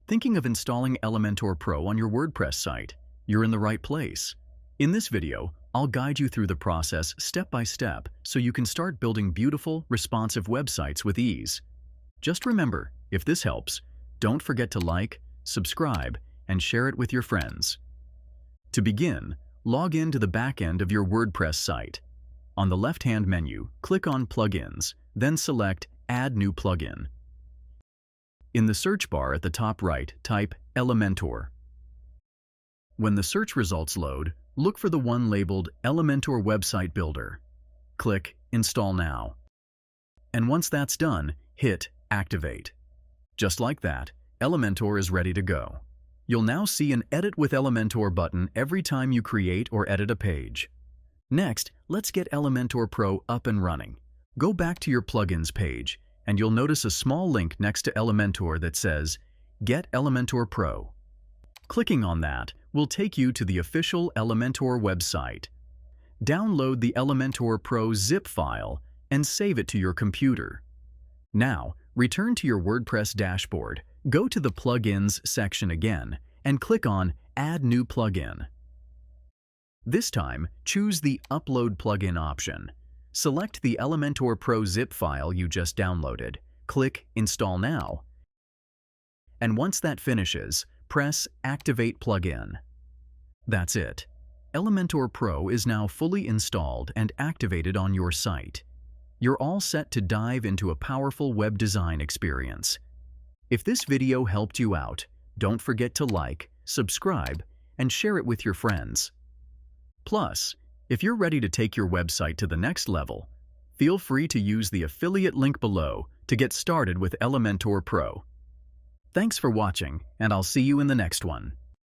Thinking of installing Elementor Pro on your WordPress site? You're in the right place. In this video, I'll guide you through the process step by step so you can start building beautiful, responsive websites with ease. Just remember, if this helps, don't forget to like, subscribe, and share it with your friends. To begin, log in to the backend of your WordPress site. On the left-hand menu, click on Plugins, then select Add New Plugin. In the search bar at the top right, type Elementor. When the search results load, look for the one labeled Elementor Website Builder. Click Install Now. And once that's done, hit Activate. Just like that, Elementor is ready to go. You'll now see an Edit with Elementor button every time you create or edit a page. Next, let's get Elementor Pro up and running. Go back to your Plugins page, and you'll notice a small link next to Elementor that says, Get Elementor Pro. Clicking on that will take you to the official Elementor website. Download the Elementor Pro zip file and save it to your computer. Now, return to your WordPress dashboard, go to the Plugins section again, and click on Add New Plugin. This time, choose the Upload Plugin option. Select the Elementor Pro zip file you just downloaded, click Install Now, and once that finishes, press Activate Plugin. That's it. Elementor Pro is now fully installed and activated on your site. You're all set to dive into a powerful web design experience. If this video helped you out, don't forget to like, subscribe, and share it with your friends. Plus, if you're ready to take your website to the next level, feel free to use the affiliate link below to get started with Elementor Pro. Thanks for watching, and I'll see you in the next one.